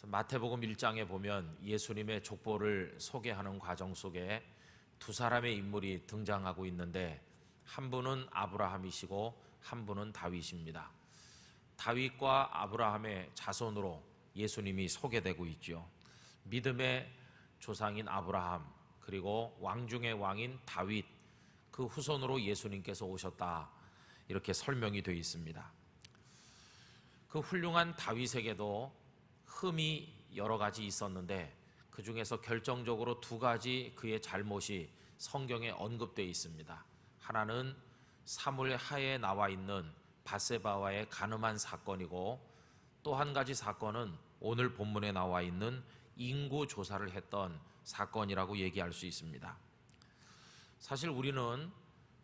마태복음 1장에 보면 예수님의 족보를 소개하는 과정 속에 두 사람의 인물이 등장하고 있는데, 한 분은 아브라함이시고 한 분은 다윗입니다. 다윗과 아브라함의 자손으로 예수님이 소개되고 있죠. 믿음의 조상인 아브라함, 그리고 왕 중의 왕인 다윗, 그 후손으로 예수님께서 오셨다, 이렇게 설명이 되어 있습니다. 그 훌륭한 다윗에게도 흠이 여러 가지 있었는데, 그 중에서 결정적으로 두 가지 그의 잘못이 성경에 언급되어 있습니다. 하나는 사무엘 하에 나와 있는 밧세바와의 간음한 사건이고, 또 한 가지 사건은 오늘 본문에 나와 있는 인구 조사를 했던 사건이라고 얘기할 수 있습니다. 사실 우리는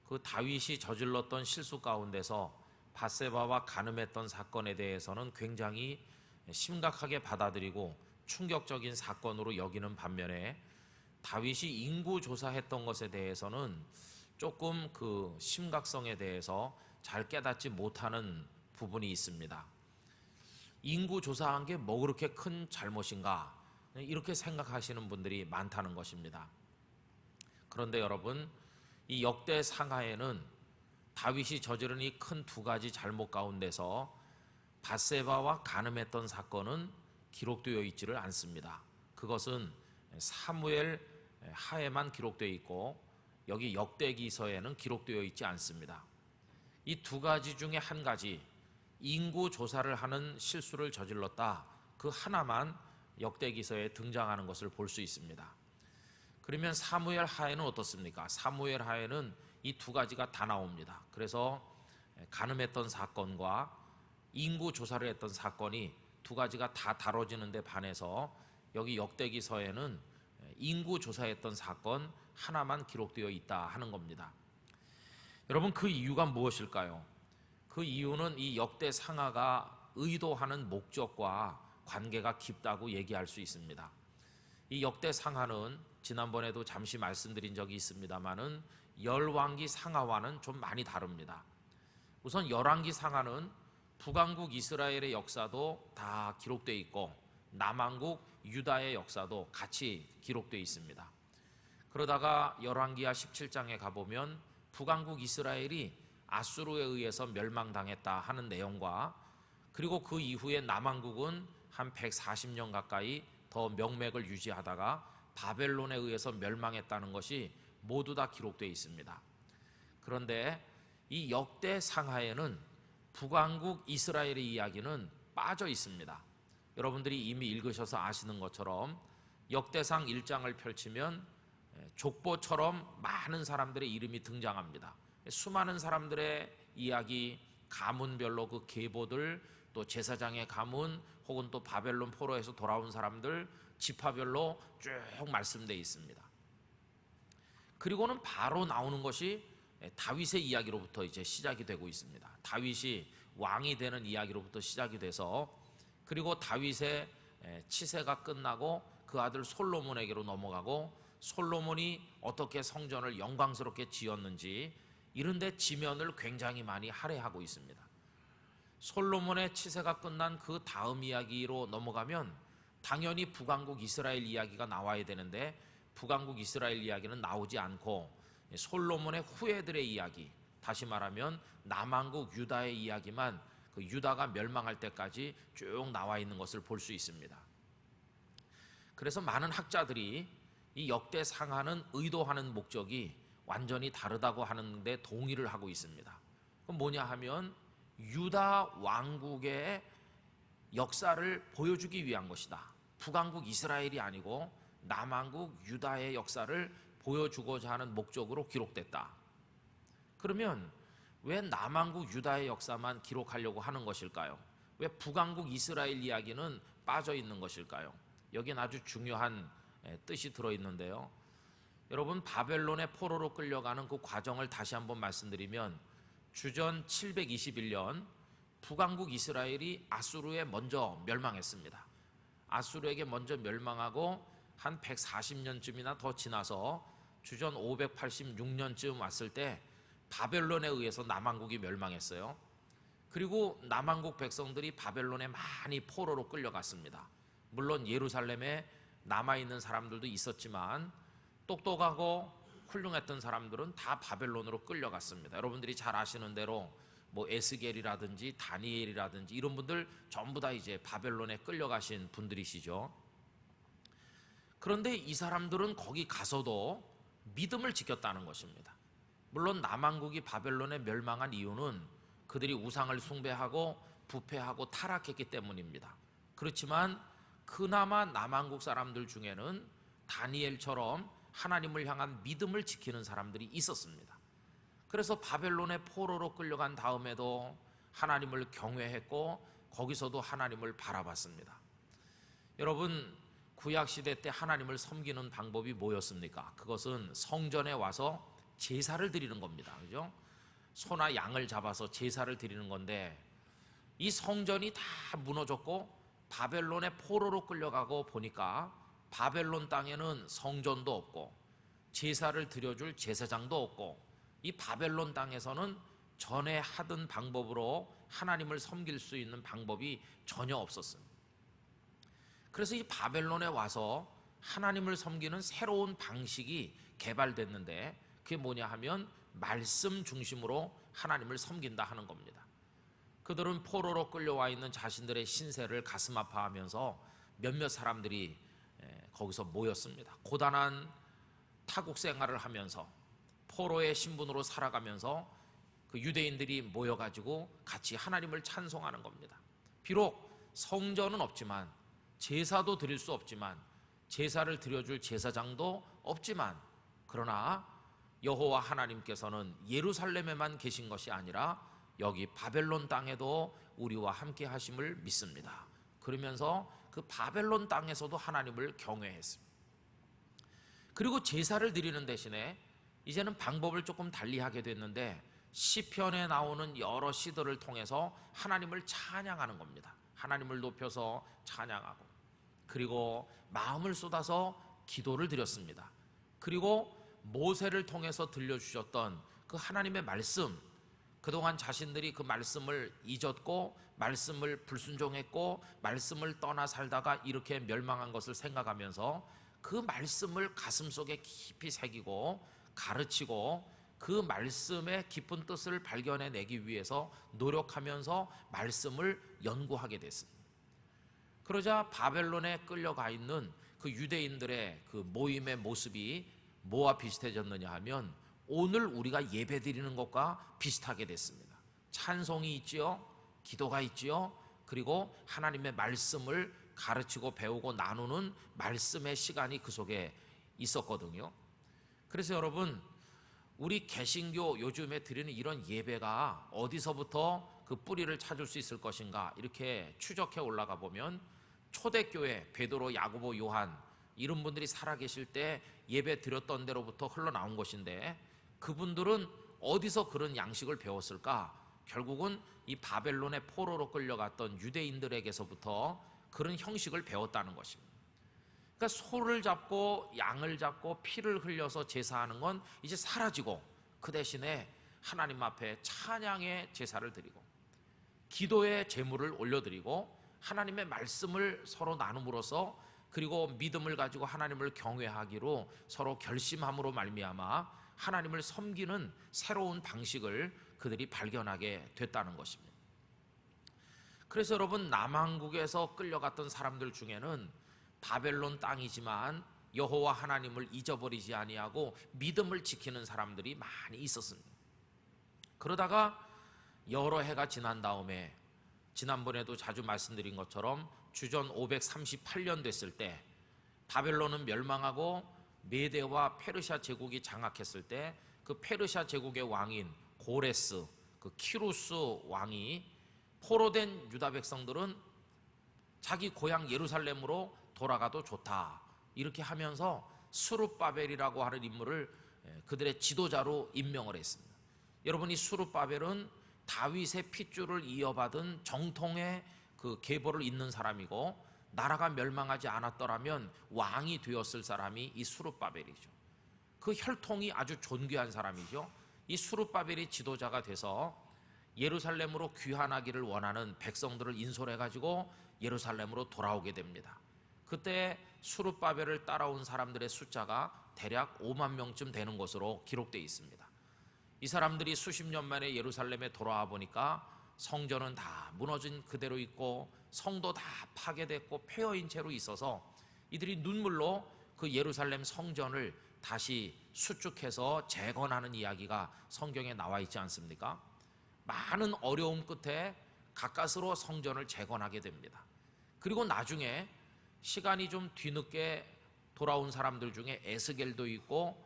그 다윗이 저질렀던 실수 가운데서 밧세바와 간음했던 사건에 대해서는 굉장히 심각하게 받아들이고 충격적인 사건으로 여기는 반면에, 다윗이 인구 조사했던 것에 대해서는 조금 그 심각성에 대해서 잘 깨닫지 못하는 부분이 있습니다. 인구 조사한 게 뭐 그렇게 큰 잘못인가, 이렇게 생각하시는 분들이 많다는 것입니다. 그런데 여러분, 이 역대 상하에는 다윗이 저지른 이 큰 두 가지 잘못 가운데서 밧세바와 간음했던 사건은 기록되어 있지를 않습니다. 그것은 사무엘 하에만 기록되어 있고, 여기 역대기서에는 기록되어 있지 않습니다. 이 두 가지 중에 한 가지, 인구 조사를 하는 실수를 저질렀다, 그 하나만 역대기서에 등장하는 것을 볼 수 있습니다. 그러면 사무엘 하에는 어떻습니까? 사무엘 하에는 이 두 가지가 다 나옵니다. 그래서 간음했던 사건과 인구 조사를 했던 사건이 두 가지가 다 다뤄지는 데 반해서 여기 역대기서에는 인구 조사했던 사건 하나만 기록되어 있다 하는 겁니다. 여러분, 그 이유가 무엇일까요? 그 이유는 이 역대 상하가 의도하는 목적과 관계가 깊다고 얘기할 수 있습니다. 이 역대 상하는 지난번에도 잠시 말씀드린 적이 있습니다만은 열왕기 상하와는 좀 많이 다릅니다. 우선 열왕기 상하는 북왕국 이스라엘의 역사도 다 기록되어 있고, 남왕국 유다의 역사도 같이 기록되어 있습니다. 그러다가 열왕기하 17장에 가보면 북왕국 이스라엘이 아수르에 의해서 멸망당했다 하는 내용과, 그리고 그 이후에 남왕국은 한 140년 가까이 더 명맥을 유지하다가 바벨론에 의해서 멸망했다는 것이 모두 다 기록되어 있습니다. 그런데 이 역대 상하에는 북왕국 이스라엘의 이야기는 빠져 있습니다. 여러분들이 이미 읽으셔서 아시는 것처럼 역대상 1장을 펼치면 족보처럼 많은 사람들의 이름이 등장합니다. 수많은 사람들의 이야기, 가문별로 그 계보들, 또 제사장의 가문, 혹은 또 바벨론 포로에서 돌아온 사람들, 지파별로 쭉 말씀되어 있습니다. 그리고는 바로 나오는 것이 다윗의 이야기로부터 이제 시작이 되고 있습니다. 다윗이 왕이 되는 이야기로부터 시작이 돼서, 그리고 다윗의 치세가 끝나고 그 아들 솔로몬에게로 넘어가고, 솔로몬이 어떻게 성전을 영광스럽게 지었는지 이런데 지면을 굉장히 많이 할애하고 있습니다. 솔로몬의 치세가 끝난 그 다음 이야기로 넘어가면 당연히 북왕국 이스라엘 이야기가 나와야 되는데, 북왕국 이스라엘 이야기는 나오지 않고 솔로몬의 후예들의 이야기, 다시 말하면 남왕국 유다의 이야기만 그 유다가 멸망할 때까지 쭉 나와 있는 것을 볼 수 있습니다. 그래서 많은 학자들이 이 역대 상하는 의도하는 목적이 완전히 다르다고 하는데 동의를 하고 있습니다. 그럼 뭐냐 하면 유다 왕국의 역사를 보여주기 위한 것이다. 북왕국 이스라엘이 아니고 남왕국 유다의 역사를 보여주고자 하는 목적으로 기록됐다. 그러면 왜 남왕국 유다의 역사만 기록하려고 하는 것일까요? 왜 북왕국 이스라엘 이야기는 빠져 있는 것일까요? 여기는 아주 중요한 뜻이 들어있는데요. 여러분, 바벨론의 포로로 끌려가는 그 과정을 다시 한번 말씀드리면, 주전 721년 북왕국 이스라엘이 아수르에 먼저 멸망했습니다. 아수르에게 먼저 멸망하고 한 140년쯤이나 더 지나서 주전 586년쯤 왔을 때 바벨론에 의해서 남왕국이 멸망했어요. 그리고 남왕국 백성들이 바벨론에 많이 포로로 끌려갔습니다. 물론 예루살렘에 남아있는 사람들도 있었지만 똑똑하고 훌륭했던 사람들은 다 바벨론으로 끌려갔습니다. 여러분들이 잘 아시는 대로 뭐 에스겔이라든지 다니엘이라든지 이런 분들 전부 다 이제 바벨론에 끌려가신 분들이시죠. 그런데 이 사람들은 거기 가서도 믿음을 지켰다는 것입니다. 물론 남왕국이 바벨론에 멸망한 이유는 그들이 우상을 숭배하고 부패하고 타락했기 때문입니다. 그렇지만 그나마 남왕국 사람들 중에는 다니엘처럼 하나님을 향한 믿음을 지키는 사람들이 있었습니다. 그래서 바벨론의 포로로 끌려간 다음에도 하나님을 경외했고 거기서도 하나님을 바라봤습니다. 여러분, 구약시대 때 하나님을 섬기는 방법이 뭐였습니까? 그것은 성전에 와서 제사를 드리는 겁니다. 그죠? 소나 양을 잡아서 제사를 드리는 건데 이 성전이 다 무너졌고 바벨론의 포로로 끌려가고 보니까 바벨론 땅에는 성전도 없고 제사를 드려줄 제사장도 없고 이 바벨론 땅에서는 전에 하던 방법으로 하나님을 섬길 수 있는 방법이 전혀 없었습니다. 그래서 이 바벨론에 와서 하나님을 섬기는 새로운 방식이 개발됐는데 그게 뭐냐 하면 말씀 중심으로 하나님을 섬긴다 하는 겁니다. 그들은 포로로 끌려와 있는 자신들의 신세를 가슴 아파하면서 몇몇 사람들이 거기서 모였습니다. 고단한 타국 생활을 하면서 포로의 신분으로 살아가면서 그 유대인들이 모여가지고 같이 하나님을 찬송하는 겁니다. 비록 성전은 없지만 제사도 드릴 수 없지만 제사를 드려줄 제사장도 없지만 그러나 여호와 하나님께서는 예루살렘에만 계신 것이 아니라 여기 바벨론 땅에도 우리와 함께 하심을 믿습니다. 그러면서 그 바벨론 땅에서도 하나님을 경외했습니다. 그리고 제사를 드리는 대신에 이제는 방법을 조금 달리하게 됐는데 시편에 나오는 여러 시들을 통해서 하나님을 찬양하는 겁니다. 하나님을 높여서 찬양하고 그리고 마음을 쏟아서 기도를 드렸습니다. 그리고 모세를 통해서 들려주셨던 그 하나님의 말씀, 그동안 자신들이 그 말씀을 잊었고 말씀을 불순종했고 말씀을 떠나 살다가 이렇게 멸망한 것을 생각하면서 그 말씀을 가슴속에 깊이 새기고 가르치고 그 말씀의 깊은 뜻을 발견해내기 위해서 노력하면서 말씀을 연구하게 됐습니다. 그러자 바벨론에 끌려가 있는 그 유대인들의 그 모임의 모습이 뭐와 비슷해졌느냐 하면 오늘 우리가 예배드리는 것과 비슷하게 됐습니다. 찬송이 있지요, 기도가 있지요, 그리고 하나님의 말씀을 가르치고 배우고 나누는 말씀의 시간이 그 속에 있었거든요. 그래서 여러분, 우리 개신교 요즘에 드리는 이런 예배가 어디서부터 그 뿌리를 찾을 수 있을 것인가 이렇게 추적해 올라가 보면 초대교회 베드로, 야고보, 요한 이런 분들이 살아계실 때 예배 드렸던 대로부터 흘러나온 것인데 그분들은 어디서 그런 양식을 배웠을까? 결국은 이 바벨론의 포로로 끌려갔던 유대인들에게서부터 그런 형식을 배웠다는 것입니다. 그러니까 소를 잡고 양을 잡고 피를 흘려서 제사하는 건 이제 사라지고 그 대신에 하나님 앞에 찬양의 제사를 드리고 기도의 제물을 올려드리고 하나님의 말씀을 서로 나눔으로써 그리고 믿음을 가지고 하나님을 경외하기로 서로 결심함으로 말미암아 하나님을 섬기는 새로운 방식을 그들이 발견하게 됐다는 것입니다. 그래서 여러분, 남왕국에서 끌려갔던 사람들 중에는 바벨론 땅이지만 여호와 하나님을 잊어버리지 아니하고 믿음을 지키는 사람들이 많이 있었습니다. 그러다가 여러 해가 지난 다음에 지난번에도 자주 말씀드린 것처럼 주전 538년 됐을 때 바벨론은 멸망하고 메대와 페르시아 제국이 장악했을 때 그 페르시아 제국의 왕인 고레스, 그 키루스 왕이 포로된 유다 백성들은 자기 고향 예루살렘으로 돌아가도 좋다 이렇게 하면서 스룹바벨이라고 하는 인물을 그들의 지도자로 임명을 했습니다. 여러분, 이 스룹바벨은 다윗의 핏줄을 이어받은 정통의 그 계보를 잇는 사람이고 나라가 멸망하지 않았더라면 왕이 되었을 사람이 이 스룹바벨이죠. 그 혈통이 아주 존귀한 사람이죠. 이 스룹바벨이 지도자가 돼서 예루살렘으로 귀환하기를 원하는 백성들을 인솔해가지고 예루살렘으로 돌아오게 됩니다. 그때 수룹바벨을 따라온 사람들의 숫자가 대략 5만 명쯤 되는 것으로 기록되어 있습니다. 이 사람들이 수십 년 만에 예루살렘에 돌아와 보니까 성전은 다 무너진 그대로 있고 성도 다 파괴됐고 폐허인 채로 있어서 이들이 눈물로 그 예루살렘 성전을 다시 수축해서 재건하는 이야기가 성경에 나와 있지 않습니까? 많은 어려움 끝에 가까스로 성전을 재건하게 됩니다. 그리고 나중에 시간이 좀 뒤늦게 돌아온 사람들 중에 에스겔도 있고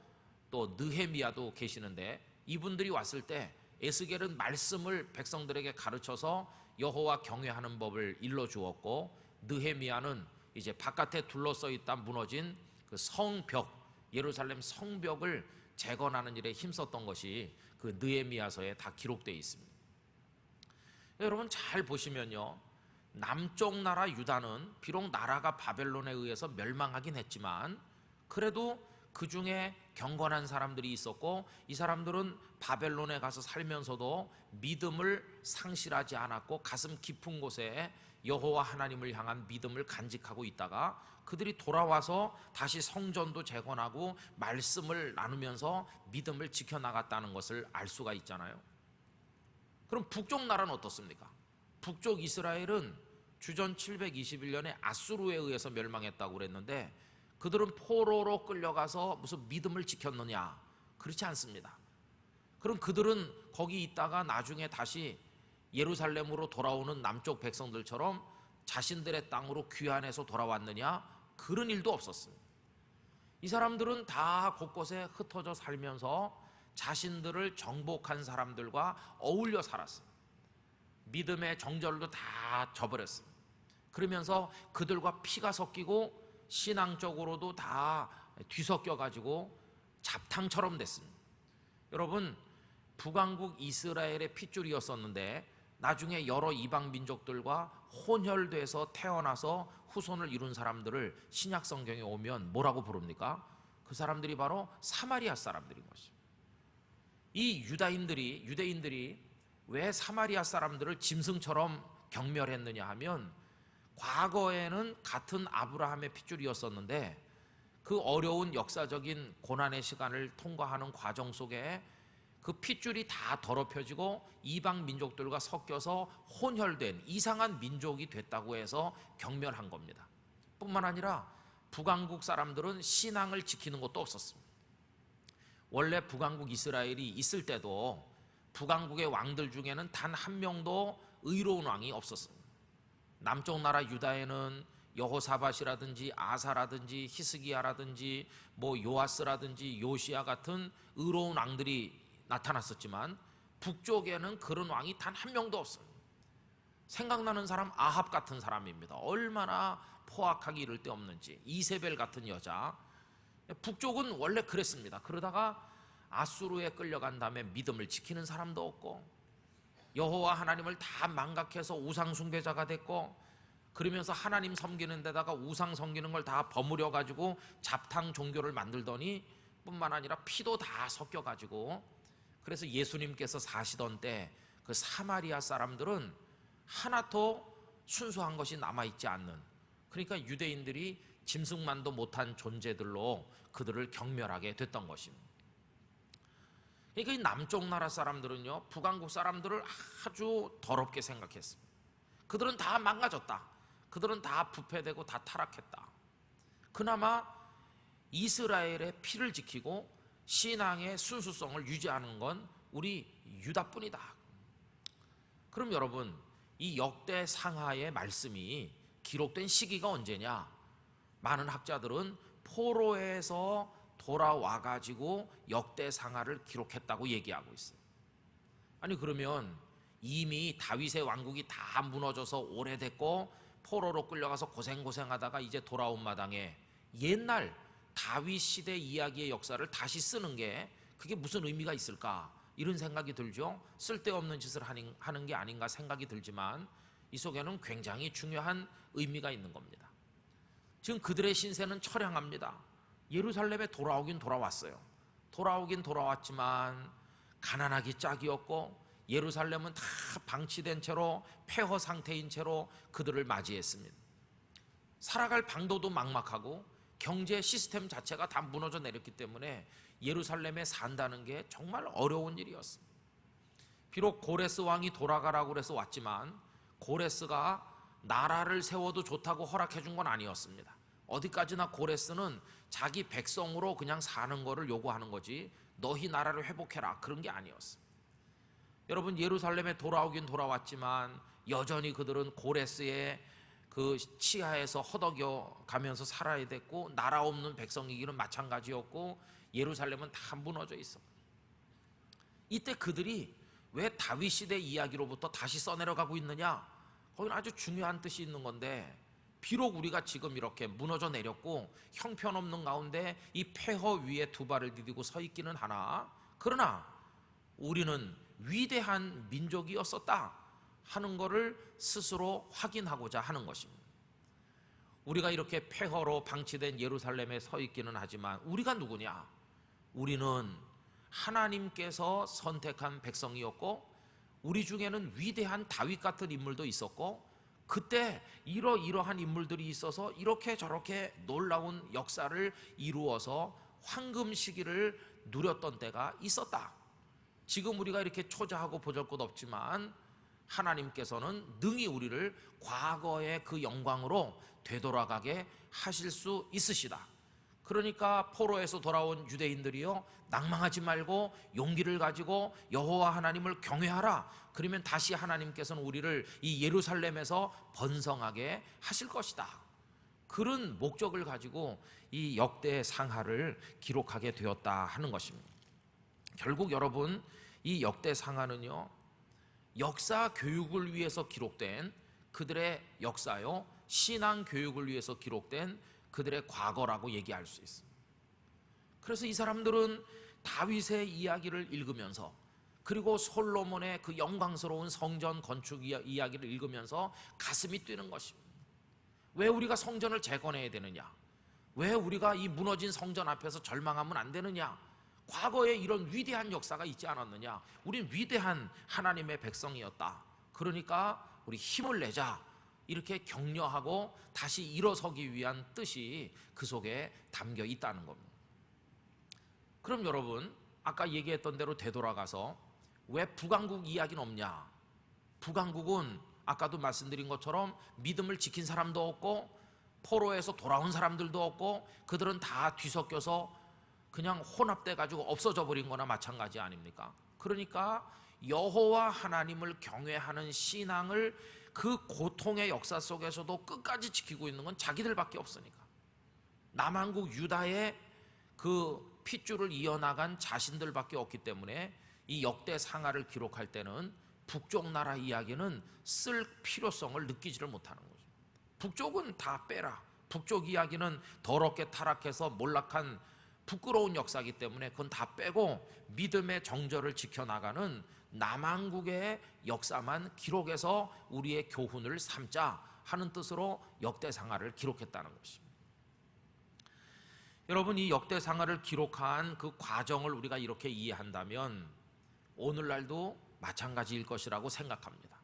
또 느헤미야도 계시는데, 이분들이 왔을 때 에스겔은 말씀을 백성들에게 가르쳐서 여호와 경외하는 법을 일러 주었고, 느헤미야는 이제 바깥에 둘러싸여 있다 무너진 그 성벽, 예루살렘 성벽을 재건하는 일에 힘썼던 것이 그 느헤미야서에 다 기록되어 있습니다. 여러분 잘 보시면요, 남쪽 나라 유다는 비록 나라가 바벨론에 의해서 멸망하긴 했지만 그래도 그 중에 경건한 사람들이 있었고, 이 사람들은 바벨론에 가서 살면서도 믿음을 상실하지 않았고 가슴 깊은 곳에 여호와 하나님을 향한 믿음을 간직하고 있다가 그들이 돌아와서 다시 성전도 재건하고 말씀을 나누면서 믿음을 지켜나갔다는 것을 알 수가 있잖아요. 그럼 북쪽 나라는 어떻습니까? 북쪽 이스라엘은 주전 721년에 아수르에 의해서 멸망했다고 그랬는데, 그들은 포로로 끌려가서 무슨 믿음을 지켰느냐? 그렇지 않습니다. 그럼 그들은 거기 있다가 나중에 다시 예루살렘으로 돌아오는 남쪽 백성들처럼 자신들의 땅으로 귀환해서 돌아왔느냐? 그런 일도 없었습니다. 이 사람들은 다 곳곳에 흩어져 살면서 자신들을 정복한 사람들과 어울려 살았습니다. 믿음의 정절도 다 저버렸습니다. 그러면서 그들과 피가 섞이고 신앙적으로도 다 뒤섞여 가지고 잡탕처럼 됐습니다. 여러분, 북왕국 이스라엘의 핏줄이었었는데 나중에 여러 이방 민족들과 혼혈돼서 태어나서 후손을 이룬 사람들을 신약 성경에 오면 뭐라고 부릅니까? 그 사람들이 바로 사마리아 사람들인 것입니다. 이 유대인들이 왜 사마리아 사람들을 짐승처럼 경멸했느냐 하면, 과거에는 같은 아브라함의 핏줄이었었는데 그 어려운 역사적인 고난의 시간을 통과하는 과정 속에 그 핏줄이 다 더럽혀지고 이방 민족들과 섞여서 혼혈된 이상한 민족이 됐다고 해서 경멸한 겁니다. 뿐만 아니라 북왕국 사람들은 신앙을 지키는 것도 없었습니다. 원래 북왕국 이스라엘이 있을 때도 북왕국의 왕들 중에는 단 한 명도 의로운 왕이 없었습니다. 남쪽 나라 유다에는 여호사밧이라든지 아사라든지 히스기야라든지 요아스라든지 요시야 같은 의로운 왕들이 나타났었지만 북쪽에는 그런 왕이 단 한 명도 없습니다. 생각나는 사람 아합 같은 사람입니다. 얼마나 포악하기 이를 데 없는지. 이세벨 같은 여자. 북쪽은 원래 그랬습니다. 그러다가 아수르에 끌려간 다음에 믿음을 지키는 사람도 없고 여호와 하나님을 다 망각해서 우상 숭배자가 됐고, 그러면서 하나님 섬기는 데다가 우상 섬기는 걸 다 버무려 가지고 잡탕 종교를 만들더니 뿐만 아니라 피도 다 섞여 가지고, 그래서 예수님께서 사시던 때 그 사마리아 사람들은 하나도 순수한 것이 남아있지 않는, 그러니까 유대인들이 짐승만도 못한 존재들로 그들을 경멸하게 됐던 것입니다. 그러니까 이 남쪽 나라 사람들은요, 북왕국 사람들을 아주 더럽게 생각했습니다. 그들은 다 망가졌다. 그들은 다 부패되고 다 타락했다. 그나마 이스라엘의 피를 지키고 신앙의 순수성을 유지하는 건 우리 유다뿐이다. 그럼 여러분, 이 역대 상하의 말씀이 기록된 시기가 언제냐? 많은 학자들은 포로에서 돌아와 가지고 역대 상하를 기록했다고 얘기하고 있어요. 아니 그러면 이미 다윗의 왕국이 다 무너져서 오래됐고 포로로 끌려가서 고생하다가 이제 돌아온 마당에 옛날 다윗 시대 이야기의 역사를 다시 쓰는 게 그게 무슨 의미가 있을까? 이런 생각이 들죠. 쓸데없는 짓을 하는 게 아닌가 생각이 들지만 이 속에는 굉장히 중요한 의미가 있는 겁니다. 지금 그들의 신세는 처량합니다. 예루살렘에 돌아오긴 돌아왔어요. 돌아오긴 돌아왔지만 가난하기 짝이었고 예루살렘은 다 방치된 채로 폐허 상태인 채로 그들을 맞이했습니다. 살아갈 방도도 막막하고 경제 시스템 자체가 다 무너져 내렸기 때문에 예루살렘에 산다는 게 정말 어려운 일이었습니다. 비록 고레스 왕이 돌아가라고 그래서 왔지만 고레스가 나라를 세워도 좋다고 허락해 준 건 아니었습니다. 어디까지나 고레스는 자기 백성으로 그냥 사는 거를 요구하는 거지 너희 나라를 회복해라 그런 게 아니었습니다. 여러분, 예루살렘에 돌아오긴 돌아왔지만 여전히 그들은 고레스의 그 치하에서 허덕여 가면서 살아야 됐고, 나라 없는 백성이기는 마찬가지였고, 예루살렘은 다 무너져 있어. 이때 그들이 왜 다윗 시대 이야기로부터 다시 써내려가고 있느냐? 거기는 아주 중요한 뜻이 있는 건데, 비록 우리가 지금 이렇게 무너져 내렸고 형편없는 가운데 이 폐허 위에 두 발을 디디고 서 있기는 하나, 그러나 우리는 위대한 민족이었었다 하는 것을 스스로 확인하고자 하는 것입니다. 우리가 이렇게 폐허로 방치된 예루살렘에 서 있기는 하지만 우리가 누구냐? 우리는 하나님께서 선택한 백성이었고, 우리 중에는 위대한 다윗 같은 인물도 있었고, 그때 이러한 인물들이 있어서 이렇게 저렇게 놀라운 역사를 이루어서 황금 시기를 누렸던 때가 있었다. 지금 우리가 이렇게 초자하고 보잘것없지만 하나님께서는 능히 우리를 과거의 그 영광으로 되돌아가게 하실 수 있으시다. 그러니까 포로에서 돌아온 유대인들이요, 낭망하지 말고 용기를 가지고 여호와 하나님을 경외하라. 그러면 다시 하나님께서는 우리를 이 예루살렘에서 번성하게 하실 것이다. 그런 목적을 가지고 이 역대 상하를 기록하게 되었다 하는 것입니다. 결국 여러분, 이 역대 상하는요, 역사 교육을 위해서 기록된 그들의 역사요, 신앙 교육을 위해서 기록된 그들의 과거라고 얘기할 수 있습니다. 그래서 이 사람들은 다윗의 이야기를 읽으면서, 그리고 솔로몬의 그 영광스러운 성전 건축 이야기를 읽으면서 가슴이 뛰는 것입니다. 왜 우리가 성전을 재건해야 되느냐? 왜 우리가 이 무너진 성전 앞에서 절망하면 안 되느냐? 과거에 이런 위대한 역사가 있지 않았느냐? 우린 위대한 하나님의 백성이었다. 그러니까 우리 힘을 내자. 이렇게 격려하고 다시 일어서기 위한 뜻이 그 속에 담겨 있다는 겁니다. 그럼 여러분, 아까 얘기했던 대로 되돌아가서 왜 북왕국 이야기는 없냐? 북왕국은 아까도 말씀드린 것처럼 믿음을 지킨 사람도 없고 포로에서 돌아온 사람들도 없고 그들은 다 뒤섞여서 그냥 혼합돼 가지고 없어져 버린 거나 마찬가지 아닙니까? 그러니까 여호와 하나님을 경외하는 신앙을 그 고통의 역사 속에서도 끝까지 지키고 있는 건 자기들밖에 없으니까. 남한국 유다의 그 핏줄을 이어나간 자신들밖에 없기 때문에 이 역대 상하를 기록할 때는 북쪽 나라 이야기는 쓸 필요성을 느끼지를 못하는 거죠. 북쪽은 다 빼라. 북쪽 이야기는 더럽게 타락해서 몰락한 부끄러운 역사이기 때문에 그건 다 빼고 믿음의 정절을 지켜나가는 남한국의 역사만 기록해서 우리의 교훈을 삼자 하는 뜻으로 역대상하를 기록했다는 것입니다. 여러분, 이 역대상하를 기록한 그 과정을 우리가 이렇게 이해한다면 오늘날도 마찬가지일 것이라고 생각합니다.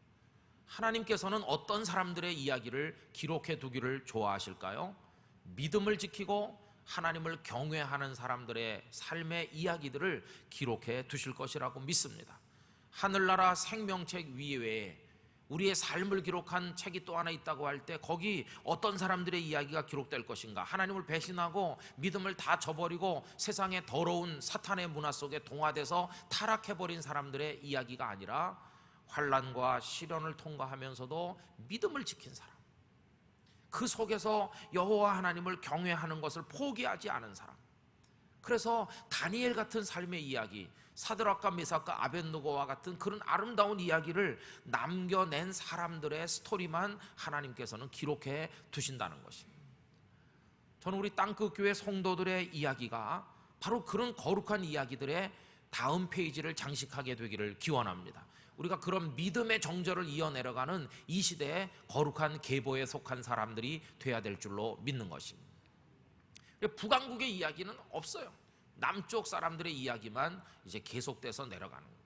하나님께서는 어떤 사람들의 이야기를 기록해 두기를 좋아하실까요? 믿음을 지키고 하나님을 경외하는 사람들의 삶의 이야기들을 기록해 두실 것이라고 믿습니다. 하늘나라 생명책 위에 우리의 삶을 기록한 책이 또 하나 있다고 할 때 거기 어떤 사람들의 이야기가 기록될 것인가? 하나님을 배신하고 믿음을 다 저버리고 세상의 더러운 사탄의 문화 속에 동화돼서 타락해버린 사람들의 이야기가 아니라 환난과 시련을 통과하면서도 믿음을 지킨 사람, 그 속에서 여호와 하나님을 경외하는 것을 포기하지 않은 사람. 그래서 다니엘 같은 삶의 이야기, 사드락과 메삭과 아벳느고와 같은 그런 아름다운 이야기를 남겨낸 사람들의 스토리만 하나님께서는 기록해 두신다는 것입니다. 저는 우리 땅끝 교회 성도들의 이야기가 바로 그런 거룩한 이야기들의 다음 페이지를 장식하게 되기를 기원합니다. 우리가 그런 믿음의 정절을 이어내려가는 이 시대에 거룩한 계보에 속한 사람들이 돼야 될 줄로 믿는 것입니다. 북왕국의 이야기는 없어요. 남쪽 사람들의 이야기만 이제 계속돼서 내려가는 거예요.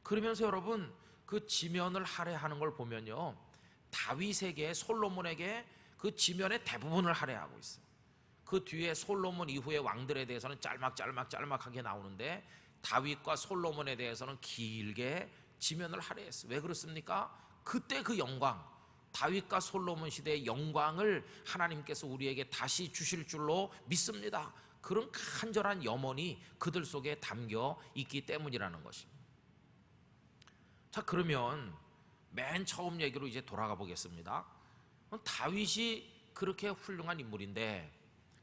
그러면서 여러분, 그 지면을 할애하는 걸 보면요, 다윗에게, 솔로몬에게 그 그 지면의 대부분을 할애하고 있어요. 그 뒤에 솔로몬 이후의 왕들에 대해서는 짤막하게 나오는데 다윗과 솔로몬에 대해서는 길게 지면을 할애했어요. 왜 그렇습니까? 그때 그 영광, 다윗과 솔로몬 시대의 영광을 하나님께서 우리에게 다시 주실 줄로 믿습니다. 그런 간절한 염원이 그들 속에 담겨 있기 때문이라는 것입니다. 자, 그러면 맨 처음 얘기로 이제 돌아가 보겠습니다. 다윗이 그렇게 훌륭한 인물인데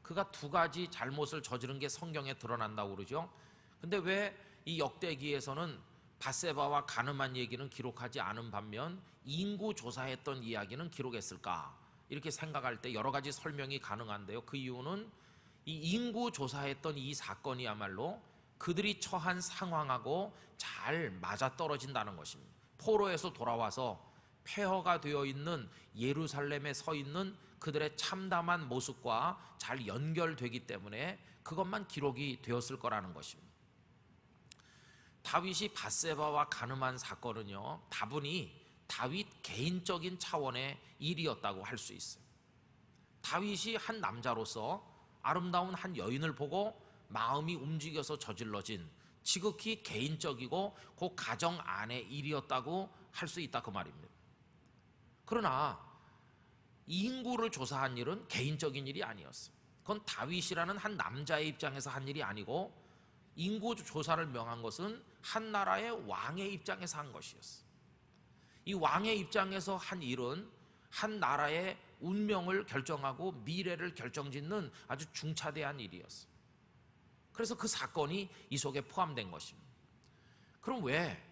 그가 두 가지 잘못을 저지른 게 성경에 드러난다고 그러죠. 근데 왜 이 역대기에서는 밧세바와 간음한 얘기는 기록하지 않은 반면 인구 조사했던 이야기는 기록했을까? 이렇게 생각할 때 여러 가지 설명이 가능한데요. 그 이유는 이 인구 조사했던 이 사건이야말로 그들이 처한 상황하고 잘 맞아떨어진다는 것입니다. 포로에서 돌아와서 폐허가 되어 있는 예루살렘에 서 있는 그들의 참담한 모습과 잘 연결되기 때문에 그것만 기록이 되었을 거라는 것입니다. 다윗이 밧세바와 간음한 사건은요, 다분히 다윗 개인적인 차원의 일이었다고 할 수 있어요. 다윗이 한 남자로서 아름다운 한 여인을 보고 마음이 움직여서 저질러진 지극히 개인적이고 그 가정 안의 일이었다고 할 수 있다 그 말입니다. 그러나 인구를 조사한 일은 개인적인 일이 아니었어요. 그건 다윗이라는 한 남자의 입장에서 한 일이 아니고 인구 조사를 명한 것은 한 나라의 왕의 입장에서 한 것이었어요. 이 왕의 입장에서 한 일은 한 나라의 운명을 결정하고 미래를 결정짓는 아주 중차대한 일이었어요. 그래서 그 사건이 이 속에 포함된 것입니다. 그럼 왜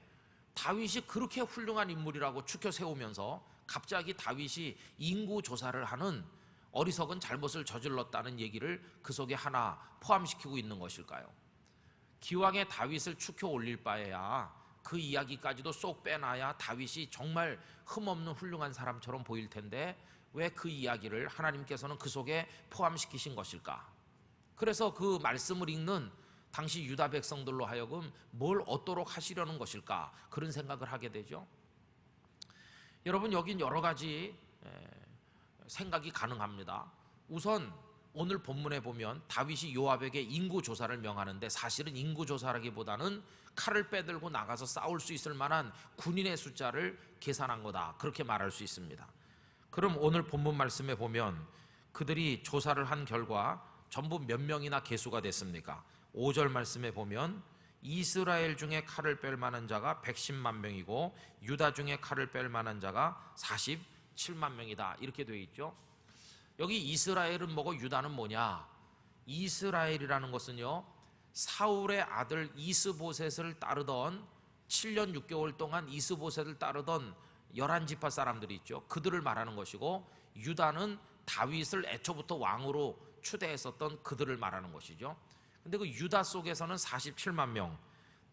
다윗이 그렇게 훌륭한 인물이라고 추켜 세우면서 갑자기 다윗이 인구 조사를 하는 어리석은 잘못을 저질렀다는 얘기를 그 속에 하나 포함시키고 있는 것일까요? 기왕에 다윗을 추켜 올릴 바에야 그 이야기까지도 쏙 빼놔야 다윗이 정말 흠없는 훌륭한 사람처럼 보일 텐데 왜 그 이야기를 하나님께서는 그 속에 포함시키신 것일까? 그래서 그 말씀을 읽는 당시 유다 백성들로 하여금 뭘 얻도록 하시려는 것일까? 그런 생각을 하게 되죠. 여러분, 여긴 여러 가지 생각이 가능합니다. 우선 오늘 본문에 보면 다윗이 요압에게 인구 조사를 명하는데 사실은 인구 조사라기보다는 칼을 빼들고 나가서 싸울 수 있을 만한 군인의 숫자를 계산한 거다, 그렇게 말할 수 있습니다. 그럼 오늘 본문 말씀에 보면 그들이 조사를 한 결과 전부 몇 명이나 계수가 됐습니까? 5절 말씀에 보면 이스라엘 중에 칼을 뺄 만한 자가 110만 명이고 유다 중에 칼을 뺄 만한 자가 47만 명이다, 이렇게 되어 있죠. 여기 이스라엘은 뭐고 유다는 뭐냐? 이스라엘이라는 것은요, 사울의 아들 이스보셋을 따르던 7년 6개월 동안 이스보셋을 따르던 11지파 사람들이 있죠. 그들을 말하는 것이고 유다는 다윗을 애초부터 왕으로 추대했었던 그들을 말하는 것이죠. 근데 그 유다 속에서는 47만 명,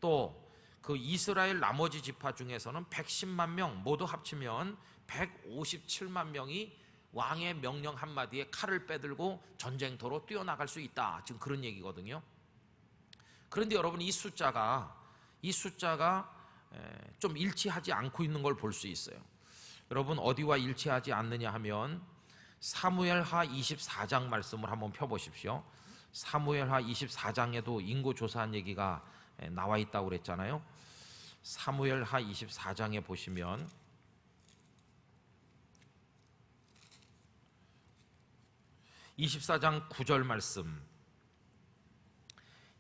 또 그 이스라엘 나머지 지파 중에서는 110만 명, 모두 합치면 157만 명이 왕의 명령 한마디에 칼을 빼들고 전쟁터로 뛰어나갈 수 있다, 지금 그런 얘기거든요. 그런데 여러분, 이 숫자가 좀 일치하지 않고 있는 걸 볼 수 있어요. 여러분, 어디와 일치하지 않느냐 하면 사무엘하 24장 말씀을 한번 펴보십시오. 사무엘하 24장에도 인구 조사한 얘기가 나와 있다고 그랬잖아요. 사무엘하 24장에 보시면 24장 9절 말씀,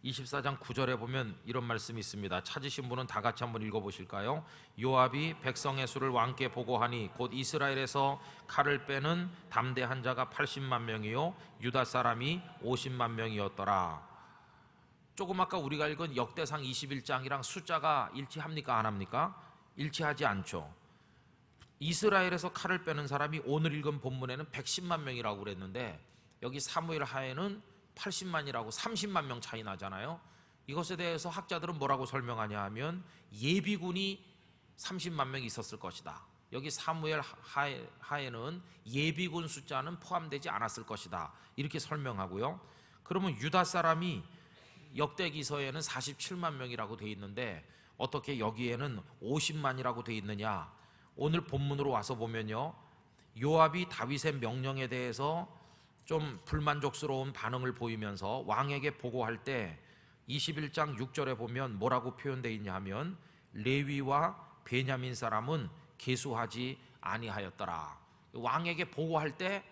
24장 9절에 보면 이런 말씀이 있습니다. 찾으신 분은 다 같이 한번 읽어보실까요? 요압이 백성의 수를 왕께 보고하니 곧 이스라엘에서 칼을 빼는 담대한 자가 80만 명이요 유다 사람이 50만 명이었더라. 조금 아까 우리가 읽은 역대상 21장이랑 숫자가 일치합니까? 안 합니까? 일치하지 않죠. 이스라엘에서 칼을 빼는 사람이 오늘 읽은 본문에는 110만 명이라고 그랬는데 여기 사무엘 하에는 80만이라고 30만 명 차이 나잖아요. 이것에 대해서 학자들은 뭐라고 설명하냐 하면 예비군이 30만 명 있었을 것이다. 여기 사무엘 하에는 예비군 숫자는 포함되지 않았을 것이다, 이렇게 설명하고요. 그러면 유다 사람이 역대기서에는 47만 명이라고 되어 있는데 어떻게 여기에는 50만이라고 되어 있느냐? 오늘 본문으로 와서 보면요, 요압이 다윗의 명령에 대해서 좀 불만족스러운 반응을 보이면서 왕에게 보고할 때 21장 6절에 보면 뭐라고 표현되어 있냐 하면 레위와 베냐민 사람은 계수하지 아니하였더라. 왕에게 보고할 때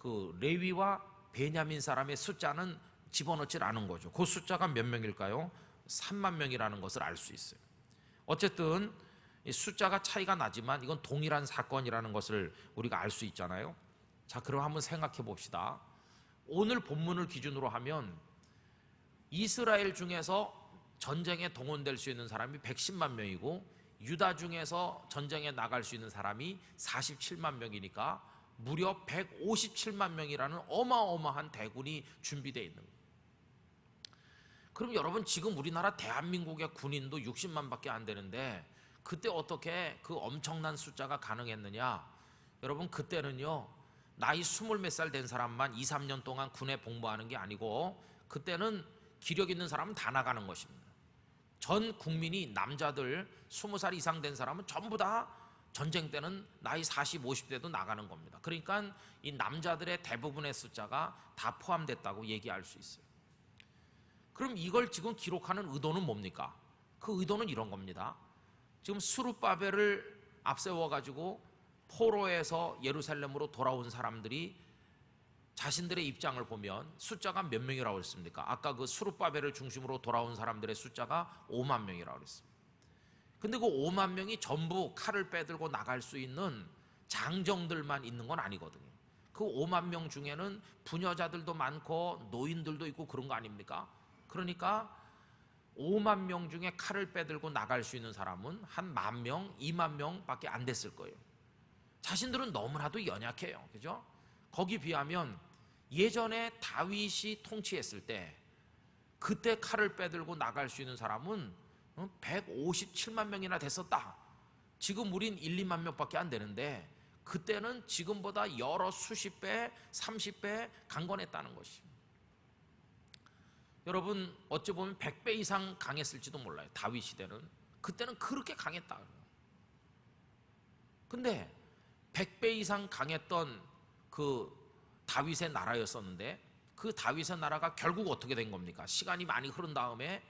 그 레위와 베냐민 사람의 숫자는 집어넣질 않은 거죠. 그 숫자가 몇 명일까요? 3만 명이라는 것을 알 수 있어요. 어쨌든 숫자가 차이가 나지만 이건 동일한 사건이라는 것을 우리가 알 수 있잖아요. 자, 그럼 한번 생각해 봅시다. 오늘 본문을 기준으로 하면 이스라엘 중에서 전쟁에 동원될 수 있는 사람이 110만 명이고 유다 중에서 전쟁에 나갈 수 있는 사람이 47만 명이니까 무려 157만 명이라는 어마어마한 대군이 준비되어 있는 거예요. 그럼 여러분, 지금 우리나라 대한민국의 군인도 60만 밖에 안 되는데 그때 어떻게 그 엄청난 숫자가 가능했느냐? 여러분, 그때는요 나이 20 몇 살 된 사람만 2, 3년 동안 군에 복무하는 게 아니고 그때는 기력 있는 사람은 다 나가는 것입니다. 전 국민이 남자들 20살 이상 된 사람은 전부 다 전쟁 때는 나이 40, 50대도 나가는 겁니다. 그러니까 이 남자들의 대부분의 숫자가 다 포함됐다고 얘기할 수 있어요. 그럼 이걸 지금 기록하는 의도는 뭡니까? 그 의도는 이런 겁니다. 지금 스룹바벨을 앞세워가지고 포로에서 예루살렘으로 돌아온 사람들이 자신들의 입장을 보면 숫자가 몇 명이라고 했습니까? 아까 그 스룹바벨을 중심으로 돌아온 사람들의 숫자가 5만 명이라고 했습니다. 근데 그 5만 명이 전부 칼을 빼들고 나갈 수 있는 장정들만 있는 건 아니거든요. 그 5만 명 중에는 부녀자들도 많고 노인들도 있고 그런 거 아닙니까? 그러니까 5만 명 중에 칼을 빼들고 나갈 수 있는 사람은 한 10,000명, 2만 명밖에 안 됐을 거예요. 자신들은 너무나도 연약해요. 그죠? 거기 비하면 예전에 다윗이 통치했을 때 그때 칼을 빼들고 나갈 수 있는 사람은 157만 명이나 됐었다. 지금 우린 1, 2만 명밖에 안 되는데 그때는 지금보다 여러 수십 배, 30배 강건했다는 것입니다. 여러분, 어찌 보면 100배 이상 강했을지도 몰라요. 다윗 시대는. 그때는 그렇게 강했다. 근데 100배 이상 강했던 그 다윗의 나라였었는데 그 다윗의 나라가 결국 어떻게 된 겁니까? 시간이 많이 흐른 다음에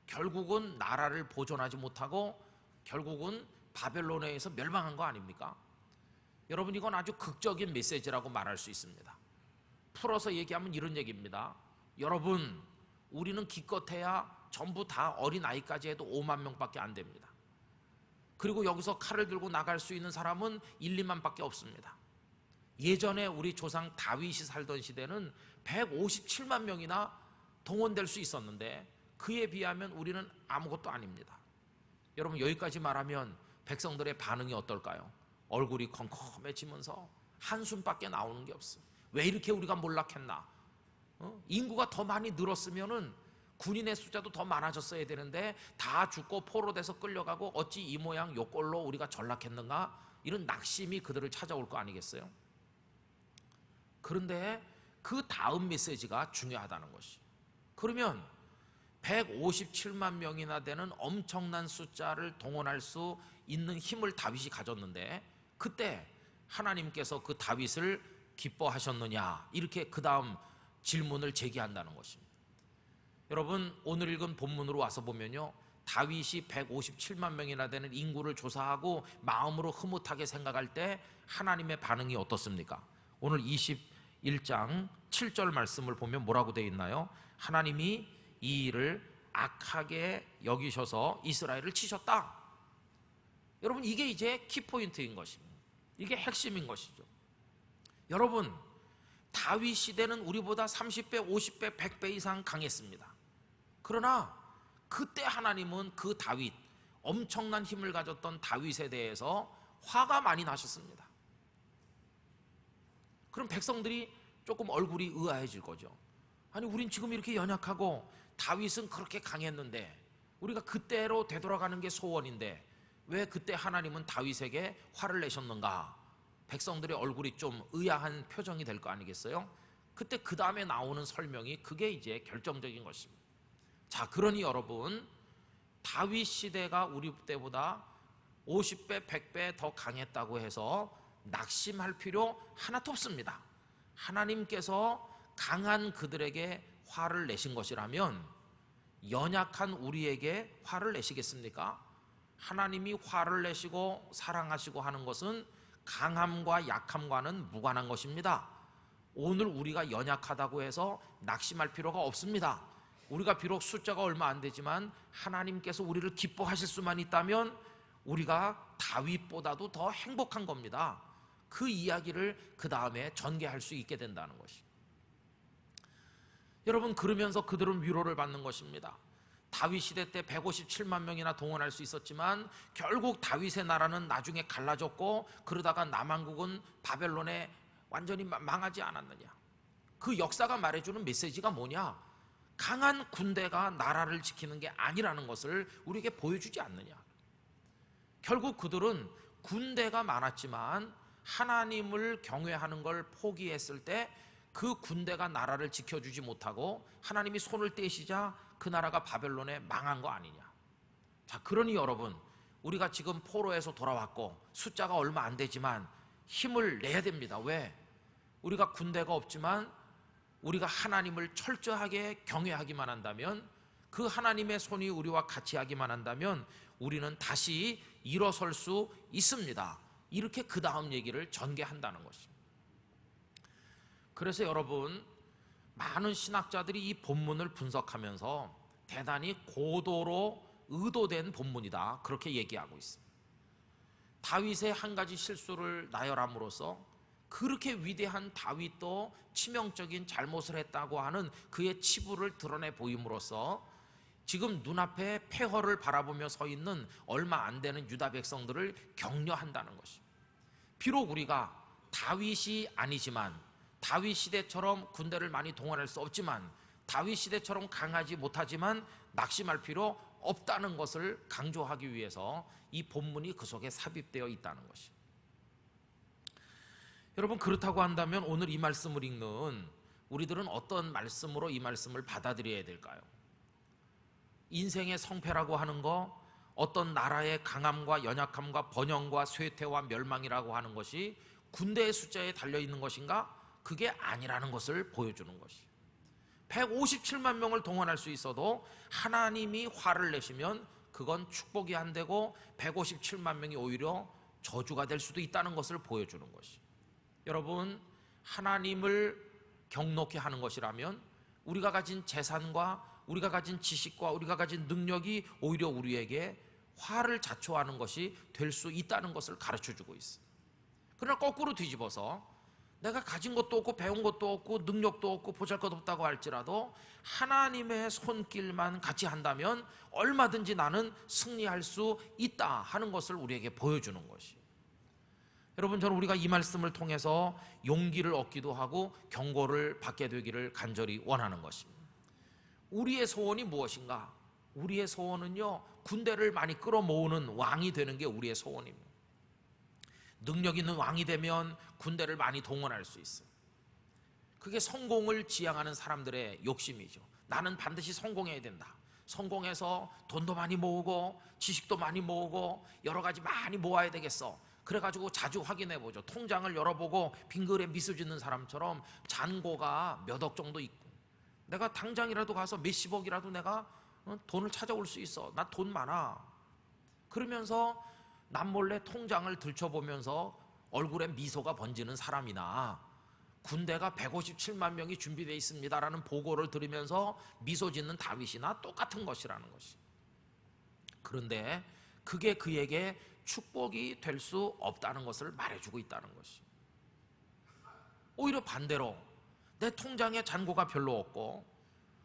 결국은 나라를 보존하지 못하고 결국은 바벨론에 의해서 멸망한 거 아닙니까? 여러분, 이건 아주 극적인 메시지라고 말할 수 있습니다. 풀어서 얘기하면 이런 얘기입니다. 여러분, 우리는 기껏해야 전부 다 어린아이까지 해도 5만 명밖에 안 됩니다. 그리고 여기서 칼을 들고 나갈 수 있는 사람은 1, 2만 밖에 없습니다. 예전에 우리 조상 다윗이 살던 시대는 157만 명이나 동원될 수 있었는데 그에 비하면 우리는 아무것도 아닙니다. 여러분, 여기까지 말하면 백성들의 반응이 어떨까요? 얼굴이 컴컴해지면서 한숨밖에 나오는 게 없어요. 왜 이렇게 우리가 몰락했나? 인구가 더 많이 늘었으면은 군인의 숫자도 더 많아졌어야 되는데 다 죽고 포로돼서 끌려가고 어찌 이 모양 요 꼴로 우리가 전락했는가? 이런 낙심이 그들을 찾아올 거 아니겠어요? 그런데 그 다음 메시지가 중요하다는 것이. 그러면 157만 명이나 되는 엄청난 숫자를 동원할 수 있는 힘을 다윗이 가졌는데 그때 하나님께서 그 다윗을 기뻐하셨느냐? 이렇게 그 다음 질문을 제기한다는 것입니다. 여러분, 오늘 읽은 본문으로 와서 보면요, 다윗이 157만 명이나 되는 인구를 조사하고 마음으로 흐뭇하게 생각할 때 하나님의 반응이 어떻습니까? 오늘 21장 7절 말씀을 보면 뭐라고 되어 있나요? 하나님이 이 일을 악하게 여기셔서 이스라엘을 치셨다. 여러분, 이게 이제 키포인트인 것입니다. 이게 핵심인 것이죠. 여러분, 다윗 시대는 우리보다 30배, 50배, 100배 이상 강했습니다. 그러나 그때 하나님은 그 다윗, 엄청난 힘을 가졌던 다윗에 대해서 화가 많이 나셨습니다. 그럼 백성들이 조금 얼굴이 의아해질 거죠. 아니, 우린 지금 이렇게 연약하고 다윗은 그렇게 강했는데 우리가 그때로 되돌아가는 게 소원인데 왜 그때 하나님은 다윗에게 화를 내셨는가? 백성들의 얼굴이 좀 의아한 표정이 될 거 아니겠어요? 그때 그 다음에 나오는 설명이 그게 이제 결정적인 것입니다. 자, 그러니 여러분, 다윗 시대가 우리 때보다 50배, 100배 더 강했다고 해서 낙심할 필요 하나도 없습니다. 하나님께서 강한 그들에게 화를 내신 것이라면 연약한 우리에게 화를 내시겠습니까? 하나님이 화를 내시고 사랑하시고 하는 것은 강함과 약함과는 무관한 것입니다. 오늘 우리가 연약하다고 해서 낙심할 필요가 없습니다. 우리가 비록 숫자가 얼마 안 되지만 하나님께서 우리를 기뻐하실 수만 있다면 우리가 다윗보다도 더 행복한 겁니다. 그 이야기를 그 다음에 전개할 수 있게 된다는 것이. 여러분, 그러면서 그들은 위로를 받는 것입니다. 다윗 시대 때 157만 명이나 동원할 수 있었지만 결국 다윗의 나라는 나중에 갈라졌고 그러다가 남한국은 바벨론에 완전히 망하지 않았느냐. 그 역사가 말해주는 메시지가 뭐냐? 강한 군대가 나라를 지키는 게 아니라는 것을 우리에게 보여주지 않느냐. 결국 그들은 군대가 많았지만 하나님을 경외하는 걸 포기했을 때 그 군대가 나라를 지켜주지 못하고 하나님이 손을 떼시자 그 나라가 바벨론에 망한 거 아니냐. 자, 그러니 여러분, 우리가 지금 포로에서 돌아왔고 숫자가 얼마 안 되지만 힘을 내야 됩니다. 왜? 우리가 군대가 없지만 우리가 하나님을 철저하게 경외하기만 한다면, 그 하나님의 손이 우리와 같이 하기만 한다면 우리는 다시 일어설 수 있습니다. 이렇게 그 다음 얘기를 전개한다는 것입니다. 그래서 여러분, 많은 신학자들이 이 본문을 분석하면서 대단히 고도로 의도된 본문이다, 그렇게 얘기하고 있습니다. 다윗의 한 가지 실수를 나열함으로써 그렇게 위대한 다윗도 치명적인 잘못을 했다고 하는 그의 치부를 드러내 보임으로써 지금 눈앞에 폐허를 바라보며 서 있는 얼마 안 되는 유다 백성들을 격려한다는 것입니다. 비록 우리가 다윗이 아니지만, 다윗 시대처럼 군대를 많이 동원할 수 없지만, 다윗 시대처럼 강하지 못하지만 낙심할 필요 없다는 것을 강조하기 위해서 이 본문이 그 속에 삽입되어 있다는 것입니다. 여러분, 그렇다고 한다면 오늘 이 말씀을 읽는 우리들은 어떤 말씀으로 이 말씀을 받아들여야 될까요? 인생의 성패라고 하는 거, 어떤 나라의 강함과 연약함과 번영과 쇠퇴와 멸망이라고 하는 것이 군대의 숫자에 달려있는 것인가? 그게 아니라는 것을 보여주는 것이. 157만 명을 동원할 수 있어도 하나님이 화를 내시면 그건 축복이 안 되고 157만 명이 오히려 저주가 될 수도 있다는 것을 보여주는 것이. 여러분, 하나님을 경넉히 하는 것이라면 우리가 가진 재산과 우리가 가진 지식과 우리가 가진 능력이 오히려 우리에게 화를 자초하는 것이 될 수 있다는 것을 가르쳐주고 있습니다. 그러나 거꾸로 뒤집어서 내가 가진 것도 없고 배운 것도 없고 능력도 없고 보잘것없다고 할지라도 하나님의 손길만 같이 한다면 얼마든지 나는 승리할 수 있다 하는 것을 우리에게 보여주는 것이. 여러분, 저는 우리가 이 말씀을 통해서 용기를 얻기도 하고 경고를 받게 되기를 간절히 원하는 것입니다. 우리의 소원이 무엇인가? 우리의 소원은요, 군대를 많이 끌어모으는 왕이 되는 게 우리의 소원입니다. 능력 있는 왕이 되면 군대를 많이 동원할 수 있어요. 그게 성공을 지향하는 사람들의 욕심이죠. 나는 반드시 성공해야 된다. 성공해서 돈도 많이 모으고 지식도 많이 모으고 여러 가지 많이 모아야 되겠어. 그래가지고 자주 확인해보죠. 통장을 열어보고 빙글에 미소 짓는 사람처럼 잔고가 몇 억 정도 있고, 내가 당장이라도 가서 몇십억이라도 내가 돈을 찾아올 수 있어. 나 돈 많아. 그러면서 남몰래 통장을 들춰보면서 얼굴에 미소가 번지는 사람이나, 군대가 157만 명이 준비되어 있습니다라는 보고를 들으면서 미소 짓는 다윗이나 똑같은 것이라는 것이. 그런데 그게 그에게 축복이 될 수 없다는 것을 말해주고 있다는 것이. 오히려 반대로 내 통장에 잔고가 별로 없고,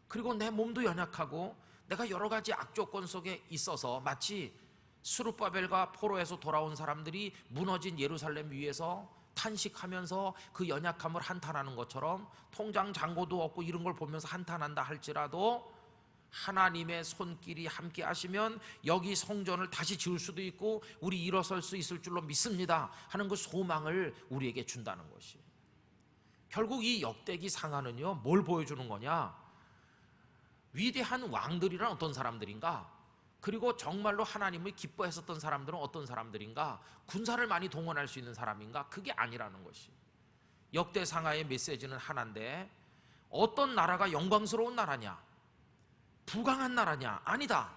그리고 내 몸도 연약하고 내가 여러 가지 악조건 속에 있어서 마치 스룹바벨과 포로에서 돌아온 사람들이 무너진 예루살렘 위에서 탄식하면서 그 연약함을 한탄하는 것처럼 통장 잔고도 없고 이런 걸 보면서 한탄한다 할지라도 하나님의 손길이 함께 하시면 여기 성전을 다시 지을 수도 있고 우리 일어설 수 있을 줄로 믿습니다 하는 그 소망을 우리에게 준다는 것이. 결국 이 역대기 상하는요, 뭘 보여주는 거냐? 위대한 왕들이란 어떤 사람들인가? 그리고 정말로 하나님을 기뻐했었던 사람들은 어떤 사람들인가? 군사를 많이 동원할 수 있는 사람인가? 그게 아니라는 것이. 역대상하의 메시지는 하나인데, 어떤 나라가 영광스러운 나라냐? 부강한 나라냐? 아니다.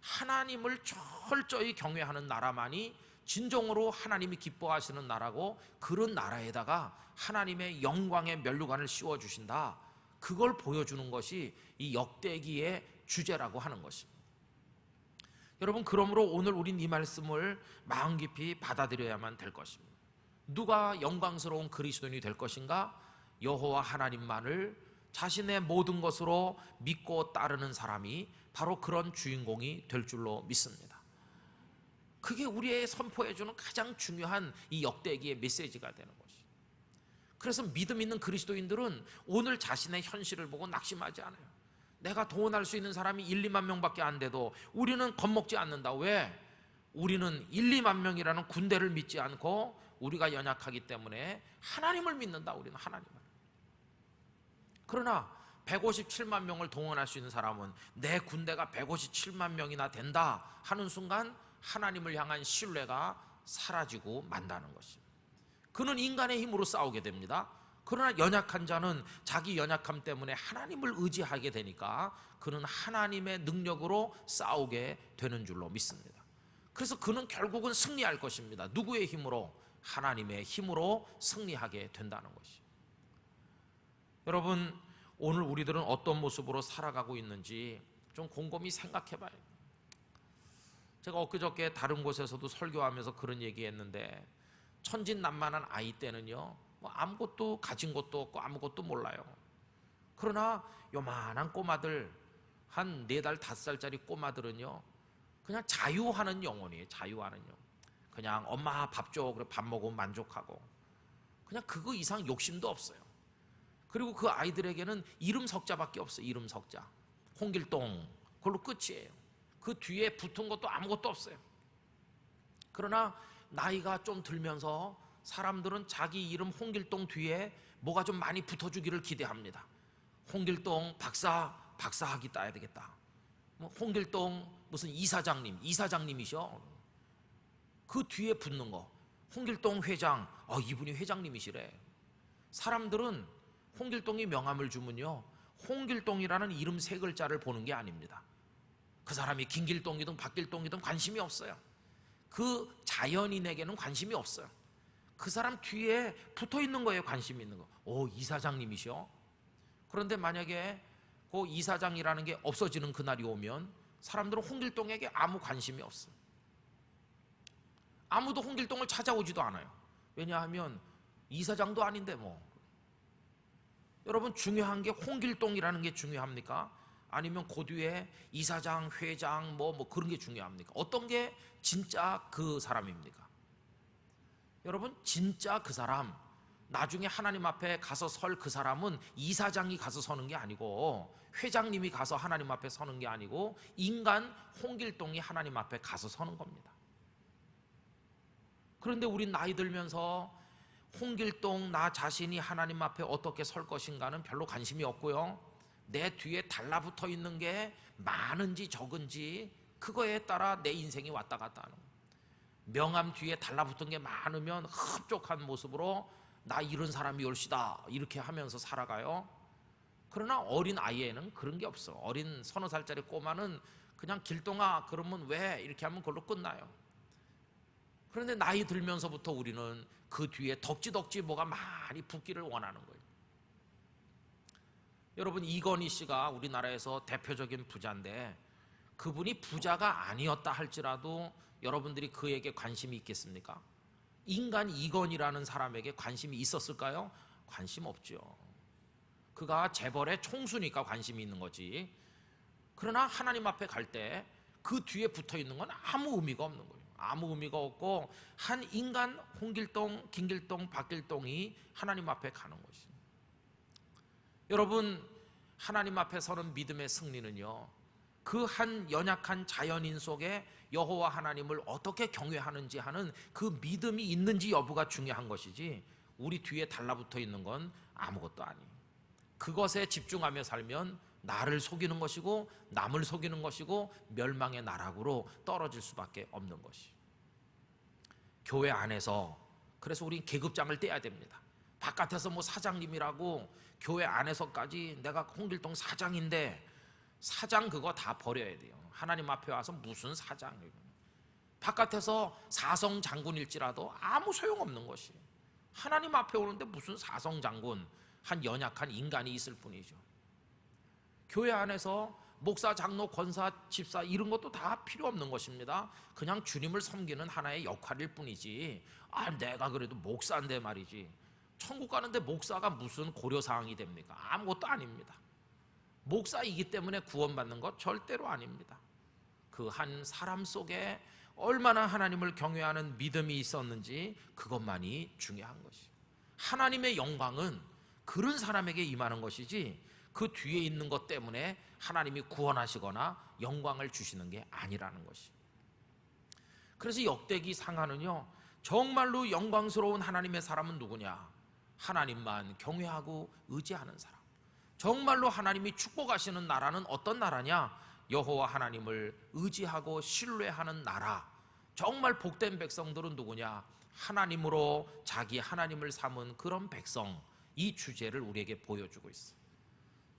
하나님을 철저히 경외하는 나라만이 진정으로 하나님이 기뻐하시는 나라고, 그런 나라에다가 하나님의 영광의 면류관을 씌워주신다. 그걸 보여주는 것이 이 역대기의 주제라고 하는 것입니다. 여러분, 그러므로 오늘 우린 이 말씀을 마음 깊이 받아들여야만 될 것입니다. 누가 영광스러운 그리스도인이 될 것인가? 여호와 하나님만을 자신의 모든 것으로 믿고 따르는 사람이 바로 그런 주인공이 될 줄로 믿습니다. 그게 우리의 선포해주는 가장 중요한 이 역대기의 메시지가 되는 것이죠. 그래서 믿음 있는 그리스도인들은 오늘 자신의 현실을 보고 낙심하지 않아요. 내가 동원할 수 있는 사람이 1, 2만 명밖에 안 돼도 우리는 겁먹지 않는다. 왜? 우리는 1, 2만 명이라는 군대를 믿지 않고 우리가 연약하기 때문에 하나님을 믿는다. 우리는 하나님을. 그러나 157만 명을 동원할 수 있는 사람은 내 군대가 157만 명이나 된다 하는 순간 하나님을 향한 신뢰가 사라지고 만다는 것입니다. 그는 인간의 힘으로 싸우게 됩니다. 그러나 연약한 자는 자기 연약함 때문에 하나님을 의지하게 되니까 그는 하나님의 능력으로 싸우게 되는 줄로 믿습니다. 그래서 그는 결국은 승리할 것입니다. 누구의 힘으로? 하나님의 힘으로 승리하게 된다는 것이죠. 여러분, 오늘 우리들은 어떤 모습으로 살아가고 있는지 좀 곰곰이 생각해 봐요. 제가 엊그저께 다른 곳에서도 설교하면서 그런 얘기했는데, 천진난만한 아이 때는요, 뭐 아무것도 가진 것도 없고 아무것도 몰라요. 그러나 요만한 꼬마들, 한 4달 5살짜리 꼬마들은요, 그냥 자유하는 영혼이에요. 자유하는 영혼. 그냥 엄마 밥 줘, 그래 밥 먹으면 만족하고, 그냥 그거 이상 욕심도 없어요. 그리고 그 아이들에게는 이름 석자밖에 없어요. 이름 석자. 홍길동, 그걸로 끝이에요. 그 뒤에 붙은 것도 아무것도 없어요. 그러나 나이가 좀 들면서 사람들은 자기 이름 홍길동 뒤에 뭐가 좀 많이 붙어주기를 기대합니다. 홍길동 박사학위 따야 되겠다. 뭐 홍길동 무슨 이사장님이셔. 그 뒤에 붙는 거 홍길동 회장, 이분이 회장님이시래. 사람들은 홍길동이 명함을 주면요, 홍길동이라는 이름 3글자를 보는 게 아닙니다. 그 사람이 김길동이든 박길동이든 관심이 없어요. 그 자연인에게는 관심이 없어요. 그 사람 뒤에 붙어 있는 거에 관심이 있는 거. 이사장님이셔. 그런데 만약에 그 이사장이라는 게 없어지는 그날이 오면 사람들은 홍길동에게 아무 관심이 없어요. 아무도 홍길동을 찾아오지도 않아요. 왜냐하면 이사장도 아닌데 뭐. 여러분, 중요한 게 홍길동이라는 게 중요합니까? 아니면 그 뒤에 이사장, 회장 뭐 그런 게 중요합니까? 어떤 게 진짜 그 사람입니까? 여러분, 진짜 그 사람, 나중에 하나님 앞에 가서 설 그 사람은 이사장이 가서 서는 게 아니고, 회장님이 가서 하나님 앞에 서는 게 아니고, 인간 홍길동이 하나님 앞에 가서 서는 겁니다. 그런데 우린 나이 들면서 홍길동 나 자신이 하나님 앞에 어떻게 설 것인가는 별로 관심이 없고요, 내 뒤에 달라붙어 있는 게 많은지 적은지 그거에 따라 내 인생이 왔다 갔다 하는 거예요. 명함 뒤에 달라붙은 게 많으면 흡족한 모습으로 나 이런 사람이 올시다 이렇게 하면서 살아가요. 그러나 어린 아이에는 그런 게 없어. 어린 30살짜리 꼬마는 그냥 길동아 그러면 왜 이렇게 하면 그걸로 끝나요. 그런데 나이 들면서부터 우리는 그 뒤에 덕지덕지 뭐가 많이 붙기를 원하는 거예요. 여러분, 이건희 씨가 우리나라에서 대표적인 부자인데, 그분이 부자가 아니었다 할지라도 여러분들이 그에게 관심이 있겠습니까? 인간 이건희라는 사람에게 관심이 있었을까요? 관심 없죠. 그가 재벌의 총수니까 관심이 있는 거지. 그러나 하나님 앞에 갈 때 그 뒤에 붙어 있는 건 아무 의미가 없는 거예요. 아무 의미가 없고, 한 인간 홍길동, 김길동, 박길동이 하나님 앞에 가는 것이죠. 여러분, 하나님 앞에 서는 믿음의 승리는요, 그 한 연약한 자연인 속에 여호와 하나님을 어떻게 경외하는지 하는 그 믿음이 있는지 여부가 중요한 것이지, 우리 뒤에 달라붙어 있는 건 아무것도 아니에요. 그것에 집중하며 살면 나를 속이는 것이고 남을 속이는 것이고 멸망의 나락으로 떨어질 수밖에 없는 것이. 교회 안에서 그래서 우린 계급장을 떼야 됩니다. 바깥에서 뭐 사장님이라고 교회 안에서까지 내가 홍길동 사장인데 사장 그거 다 버려야 돼요. 하나님 앞에 와서 무슨 사장이에요. 바깥에서 사성 장군일지라도 아무 소용없는 것이. 하나님 앞에 오는데 무슨 사성 장군, 한 연약한 인간이 있을 뿐이죠. 교회 안에서 목사, 장로, 권사, 집사 이런 것도 다 필요 없는 것입니다. 그냥 주님을 섬기는 하나의 역할일 뿐이지. 내가 그래도 목사인데 말이지. 천국 가는데 목사가 무슨 고려사항이 됩니까? 아무것도 아닙니다. 목사이기 때문에 구원받는 것 절대로 아닙니다. 그 한 사람 속에 얼마나 하나님을 경외하는 믿음이 있었는지 그것만이 중요한 것이. 하나님의 영광은 그런 사람에게 임하는 것이지 그 뒤에 있는 것 때문에 하나님이 구원하시거나 영광을 주시는 게 아니라는 것이. 그래서 역대기 상하는요, 정말로 영광스러운 하나님의 사람은 누구냐? 하나님만 경외하고 의지하는 사람. 정말로 하나님이 축복하시는 나라는 어떤 나라냐? 여호와 하나님을 의지하고 신뢰하는 나라. 정말 복된 백성들은 누구냐? 하나님으로 자기 하나님을 삼은 그런 백성. 이 주제를 우리에게 보여주고 있어요.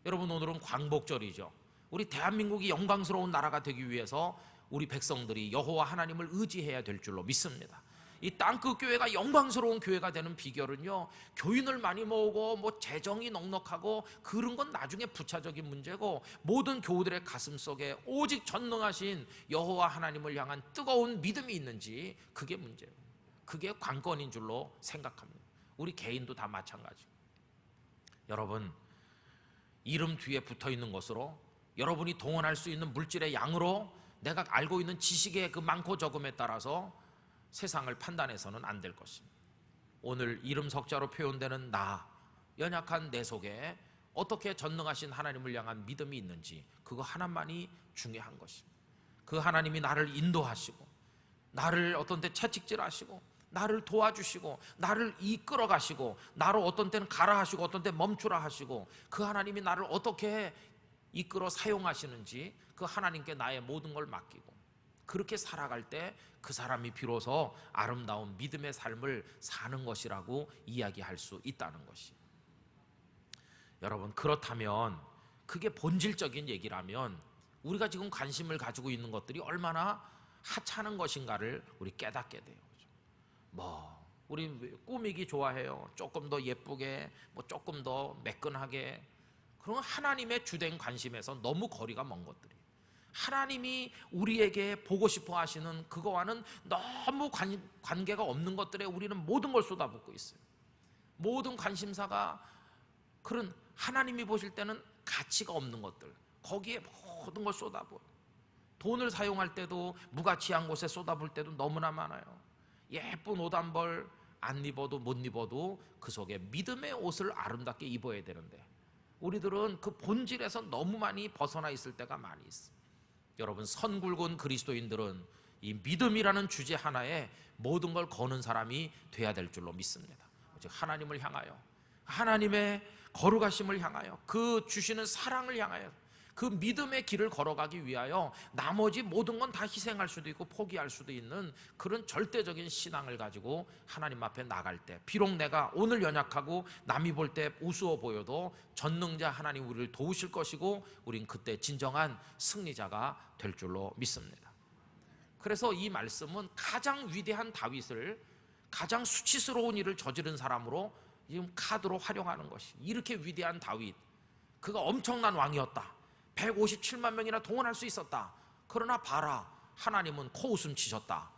여러분, 오늘은 광복절이죠. 우리 대한민국이 영광스러운 나라가 되기 위해서 우리 백성들이 여호와 하나님을 의지해야 될 줄로 믿습니다. 이 땅끝 교회가 영광스러운 교회가 되는 비결은요, 교인을 많이 모으고 뭐 재정이 넉넉하고 그런 건 나중에 부차적인 문제고, 모든 교우들의 가슴 속에 오직 전능하신 여호와 하나님을 향한 뜨거운 믿음이 있는지, 그게 문제예요. 그게 관건인 줄로 생각합니다. 우리 개인도 다 마찬가지. 여러분, 이름 뒤에 붙어있는 것으로, 여러분이 동원할 수 있는 물질의 양으로, 내가 알고 있는 지식의 그 많고 적음에 따라서 세상을 판단해서는 안 될 것입니다. 오늘 이름 석자로 표현되는 나, 연약한 내 속에 어떻게 전능하신 하나님을 향한 믿음이 있는지, 그거 하나만이 중요한 것입니다. 그 하나님이 나를 인도하시고, 나를 어떤 때 채찍질하시고, 나를 도와주시고, 나를 이끌어 가시고, 나를 어떤 때는 가라 하시고 어떤 때 멈추라 하시고, 그 하나님이 나를 어떻게 이끌어 사용하시는지 그 하나님께 나의 모든 걸 맡기고, 그렇게 살아갈 때 그 사람이 비로소 아름다운 믿음의 삶을 사는 것이라고 이야기할 수 있다는 것이. 여러분, 그렇다면 그게 본질적인 얘기라면 우리가 지금 관심을 가지고 있는 것들이 얼마나 하찮은 것인가를 우리 깨닫게 돼요. 우리 꾸미기 좋아해요. 조금 더 예쁘게, 조금 더 매끈하게. 그런 하나님의 주된 관심에서 너무 거리가 먼 것들이. 하나님이 우리에게 보고 싶어 하시는 그거와는 너무 관계가 없는 것들에 우리는 모든 걸 쏟아붓고 있어요. 모든 관심사가 그런 하나님이 보실 때는 가치가 없는 것들, 거기에 모든 걸 쏟아부어. 돈을 사용할 때도 무가치한 곳에 쏟아부을 때도 너무나 많아요. 예쁜 옷 한 벌 안 입어도 못 입어도 그 속에 믿음의 옷을 아름답게 입어야 되는데, 우리들은 그 본질에서 너무 많이 벗어나 있을 때가 많이 있어요. 여러분, 선굵은 그리스도인들은 이 믿음이라는 주제 하나에 모든 걸 거는 사람이 돼야 될 줄로 믿습니다. 즉 하나님을 향하여, 하나님의 거룩하심을 향하여, 그 주시는 사랑을 향하여, 그 믿음의 길을 걸어가기 위하여 나머지 모든 건 다 희생할 수도 있고 포기할 수도 있는 그런 절대적인 신앙을 가지고 하나님 앞에 나갈 때, 비록 내가 오늘 연약하고 남이 볼 때 우스워 보여도 전능자 하나님 우리를 도우실 것이고, 우린 그때 진정한 승리자가 될 줄로 믿습니다. 그래서 이 말씀은 가장 위대한 다윗을, 가장 수치스러운 일을 저지른 사람으로 지금 카드로 활용하는 것이, 이렇게 위대한 다윗, 그가 엄청난 왕이었다, 157만 명이나 동원할 수 있었다. 그러나 봐라, 하나님은 코웃음 치셨다.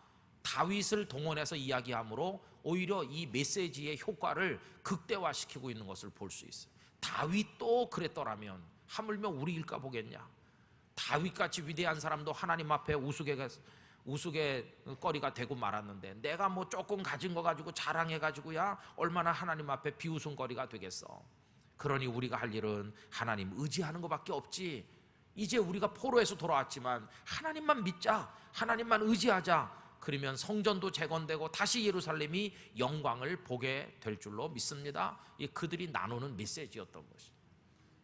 다윗을 동원해서 이야기함으로 오히려 이 메시지의 효과를 극대화시키고 있는 것을 볼 수 있어요. 다윗도 그랬더라면 하물며 우리일까 보겠냐. 다윗같이 위대한 사람도 하나님 앞에 우스갯거리가 되고 말았는데, 내가 뭐 조금 가진 거 가지고 자랑해가지고야 얼마나 하나님 앞에 비웃음거리가 되겠어. 그러니 우리가 할 일은 하나님 의지하는 것밖에 없지. 이제 우리가 포로에서 돌아왔지만 하나님만 믿자, 하나님만 의지하자. 그러면 성전도 재건되고 다시 예루살렘이 영광을 보게 될 줄로 믿습니다. 이 그들이 나누는 메시지였던 것입니다.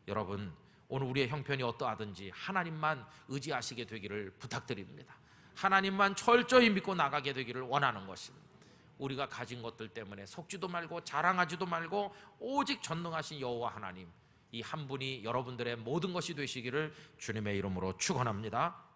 여러분, 오늘 우리의 형편이 어떠하든지 하나님만 의지하시게 되기를 부탁드립니다. 하나님만 철저히 믿고 나가게 되기를 원하는 것입니다. 우리가 가진 것들 때문에 속지도 말고 자랑하지도 말고 오직 전능하신 여호와 하나님, 이 한 분이 여러분들의 모든 것이 되시기를 주님의 이름으로 축원합니다.